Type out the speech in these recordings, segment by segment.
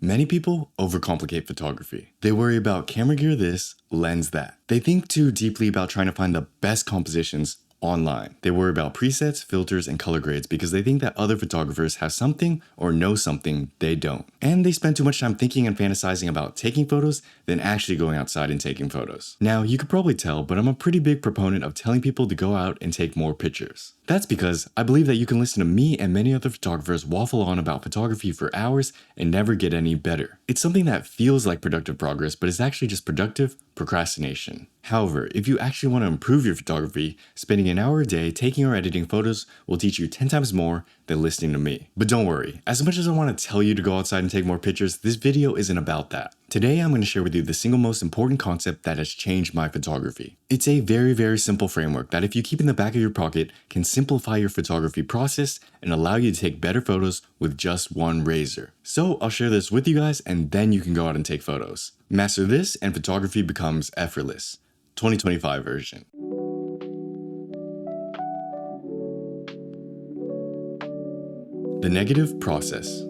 Many people overcomplicate photography. They worry about camera gear this, lens that. They think too deeply about trying to find the best compositions online. They worry about presets, filters, and color grades because they think that other photographers have something or know something they don't. And they spend too much time thinking and fantasizing about taking photos than actually going outside and taking photos. Now, you could probably tell, but I'm a pretty big proponent of telling people to go out and take more pictures. That's because I believe that you can listen to me and many other photographers waffle on about photography for hours and never get any better. It's something that feels like productive progress, but is actually just productive procrastination. However, if you actually want to improve your photography, spending an hour a day taking or editing photos will teach you 10 times more than listening to me. But don't worry, as much as I want to tell you to go outside and take more pictures, this video isn't about that. Today, I'm going to share with you the single most important concept that has changed my photography. It's a very simple framework that if you keep in the back of your pocket can simplify your photography process and allow you to take better photos with just one razor. So I'll share this with you guys and then you can go out and take photos. Master this and photography becomes effortless. 2025 version. The negative process.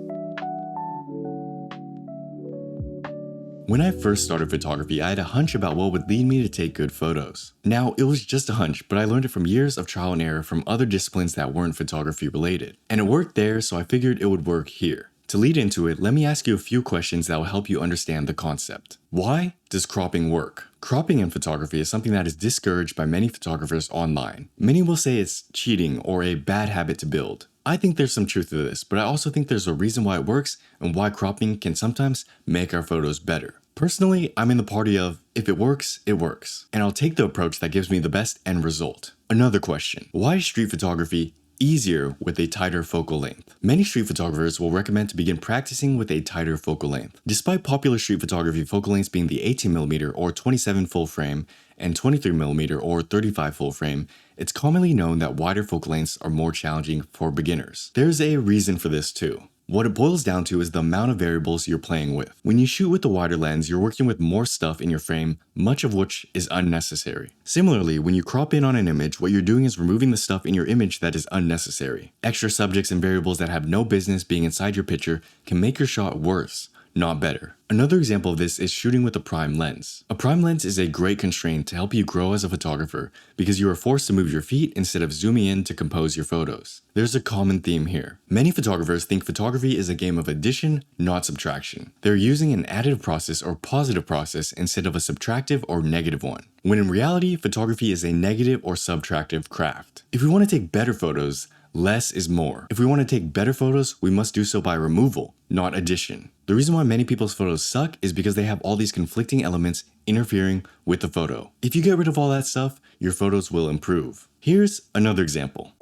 When I first started photography, I had a hunch about what would lead me to take good photos. Now, it was just a hunch, but I learned it from years of trial and error from other disciplines that weren't photography related. And it worked there, so I figured it would work here. To lead into it, let me ask you a few questions that will help you understand the concept. Why does cropping work? Cropping in photography is something that is discouraged by many photographers online. Many will say it's cheating or a bad habit to build. I think there's some truth to this, but I also think there's a reason why it works and why cropping can sometimes make our photos better. Personally, I'm in the party of, if it works, and I'll take the approach that gives me the best end result. Another question, why is street photography easier with a tighter focal length? Many street photographers will recommend to begin practicing with a tighter focal length. Despite popular street photography focal lengths being the 18mm or 27 full frame and 23mm or 35 full frame, it's commonly known that wider focal lengths are more challenging for beginners. There's a reason for this too. What it boils down to is the amount of variables you're playing with. When you shoot with the wider lens, you're working with more stuff in your frame, much of which is unnecessary. Similarly, when you crop in on an image, what you're doing is removing the stuff in your image that is unnecessary. Extra subjects and variables that have no business being inside your picture can make your shot worse, not better. Another example of this is shooting with a prime lens. A prime lens is a great constraint to help you grow as a photographer because you are forced to move your feet instead of zooming in to compose your photos. There's a common theme here. Many photographers think photography is a game of addition, not subtraction. They're using an additive process or positive process instead of a subtractive or negative one, when in reality, photography is a negative or subtractive craft. If we want to take better photos, less is more. If we want to take better photos, we must do so by removal, not addition. The reason why many people's photos suck is because they have all these conflicting elements interfering with the photo. If you get rid of all that stuff, your photos will improve. Here's another example.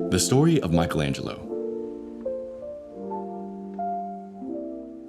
The story of Michelangelo.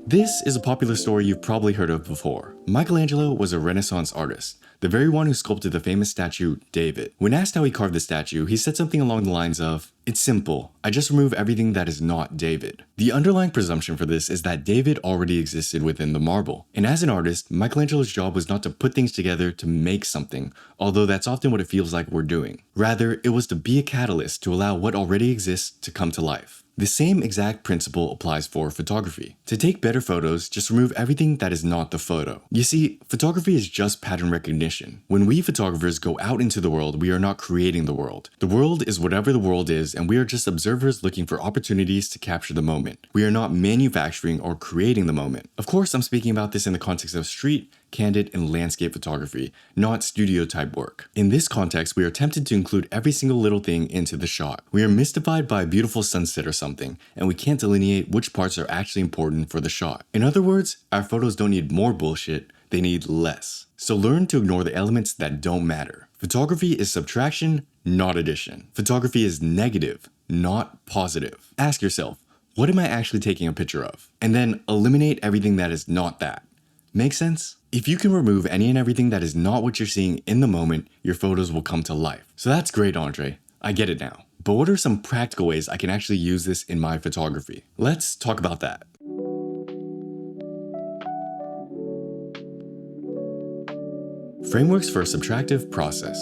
This is a popular story you've probably heard of before. Michelangelo was a Renaissance artist, the very one who sculpted the famous statue David. When asked how he carved the statue, he said something along the lines of, "It's simple, I just remove everything that is not David." The underlying presumption for this is that David already existed within the marble. And as an artist, Michelangelo's job was not to put things together to make something, although that's often what it feels like we're doing. Rather, it was to be a catalyst to allow what already exists to come to life. The same exact principle applies for photography. To take better photos, just remove everything that is not the photo. You see, photography is just pattern recognition. When we photographers go out into the world, we are not creating the world. The world is whatever the world is, and we are just observers looking for opportunities to capture the moment. We are not manufacturing or creating the moment. Of course, I'm speaking about this in the context of street, candid, and landscape photography, not studio type work. In this context, we are tempted to include every single little thing into the shot. We are mystified by a beautiful sunset or something, and we can't delineate which parts are actually important for the shot. In other words, our photos don't need more bullshit, they need less. So learn to ignore the elements that don't matter. Photography is subtraction, not addition. Photography is negative, not positive. Ask yourself, what am I actually taking a picture of? And then eliminate everything that is not that. Make sense? If you can remove any and everything that is not what you're seeing in the moment, your photos will come to life. So that's great, Andre. I get it now. But what are some practical ways I can actually use this in my photography? Let's talk about that. Frameworks for a subtractive process.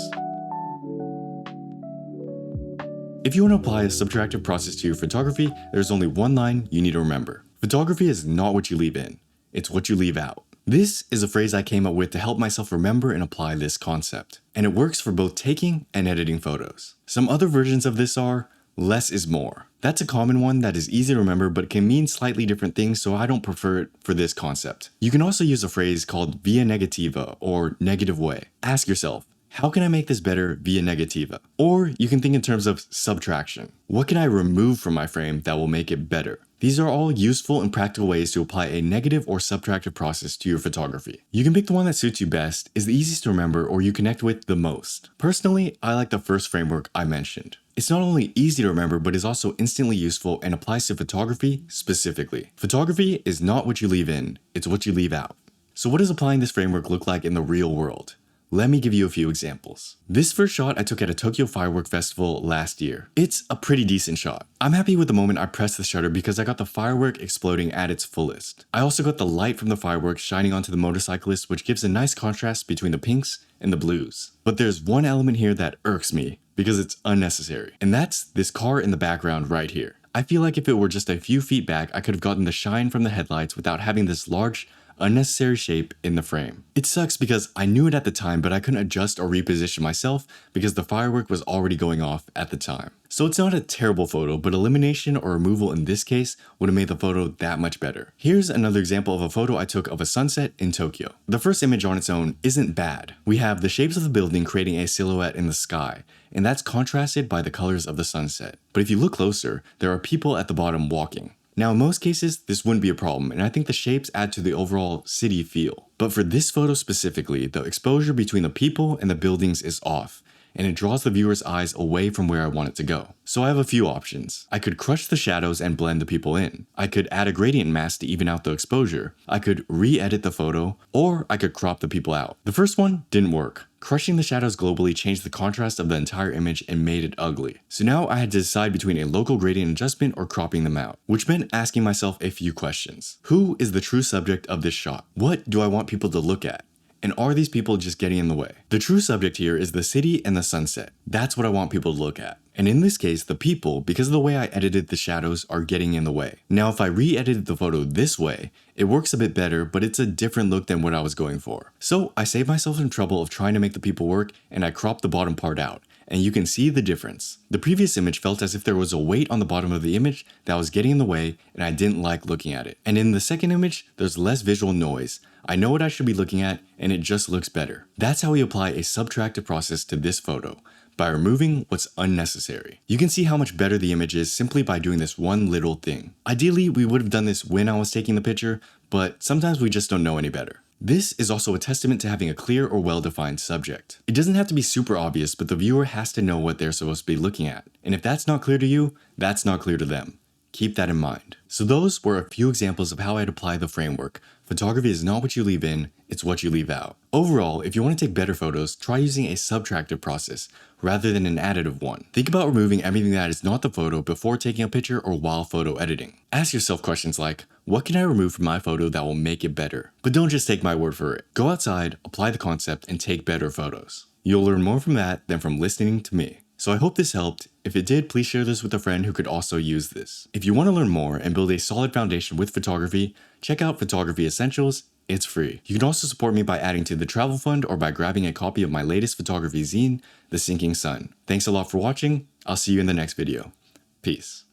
If you want to apply a subtractive process to your photography, there's only one line you need to remember. Photography is not what you leave in, it's what you leave out. This is a phrase I came up with to help myself remember and apply this concept. And it works for both taking and editing photos. Some other versions of this are, less is more. That's a common one that is easy to remember but can mean slightly different things, so I don't prefer it for this concept. You can also use a phrase called via negativa or negative way. Ask yourself, how can I make this better via negativa? Or you can think in terms of subtraction. What can I remove from my frame that will make it better? These are all useful and practical ways to apply a negative or subtractive process to your photography. You can pick the one that suits you best, is the easiest to remember, or you connect with the most. Personally, I like the first framework I mentioned. It's not only easy to remember, but is also instantly useful and applies to photography specifically. Photography is not what you leave in, it's what you leave out. So what does applying this framework look like in the real world? Let me give you a few examples. This first shot I took at a Tokyo firework festival last year. It's a pretty decent shot. I'm happy with the moment I pressed the shutter because I got the firework exploding at its fullest. I also got the light from the fireworks shining onto the motorcyclist, which gives a nice contrast between the pinks and the blues. But there's one element here that irks me because it's unnecessary, and that's this car in the background right here. I feel like if it were just a few feet back, I could have gotten the shine from the headlights without having this large, unnecessary shape in the frame. It sucks because I knew it at the time, but I couldn't adjust or reposition myself because the firework was already going off at the time. So it's not a terrible photo, but elimination or removal in this case would have made the photo that much better. Here's another example of a photo I took of a sunset in Tokyo. The first image on its own isn't bad. We have the shapes of the building creating a silhouette in the sky, and that's contrasted by the colors of the sunset. But if you look closer, there are people at the bottom walking. Now, in most cases, this wouldn't be a problem, and I think the shapes add to the overall city feel. But for this photo specifically, the exposure between the people and the buildings is off, and it draws the viewer's eyes away from where I want it to go. So I have a few options. I could crush the shadows and blend the people in. I could add a gradient mask to even out the exposure. I could re-edit the photo, or I could crop the people out. The first one didn't work. Crushing the shadows globally changed the contrast of the entire image and made it ugly. So now I had to decide between a local gradient adjustment or cropping them out, which meant asking myself a few questions. Who is the true subject of this shot? What do I want people to look at? And are these people just getting in the way? The true subject here is the city and the sunset. That's what I want people to look at. And in this case, the people, because of the way I edited the shadows, are getting in the way. Now, if I re-edited the photo this way, it works a bit better, but it's a different look than what I was going for. So I saved myself some trouble of trying to make the people work, and I cropped the bottom part out. And you can see the difference. The previous image felt as if there was a weight on the bottom of the image that was getting in the way, and I didn't like looking at it. And in the second image, there's less visual noise. I know what I should be looking at, and it just looks better. That's how we apply a subtractive process to this photo, by removing what's unnecessary. You can see how much better the image is simply by doing this one little thing. Ideally, we would have done this when I was taking the picture, but sometimes we just don't know any better. This is also a testament to having a clear or well-defined subject. It doesn't have to be super obvious, but the viewer has to know what they're supposed to be looking at. And if that's not clear to you, that's not clear to them. Keep that in mind. So those were a few examples of how I'd apply the framework. Photography is not what you leave in, it's what you leave out. Overall, if you want to take better photos, try using a subtractive process rather than an additive one. Think about removing everything that is not the photo before taking a picture or while photo editing. Ask yourself questions like, what can I remove from my photo that will make it better? But don't just take my word for it. Go outside, apply the concept, and take better photos. You'll learn more from that than from listening to me. So I hope this helped. If it did, please share this with a friend who could also use this. If you want to learn more and build a solid foundation with photography, check out Photography Essentials. It's free. You can also support me by adding to the travel fund or by grabbing a copy of my latest photography zine, The Sinking Sun. Thanks a lot for watching. I'll see you in the next video. Peace.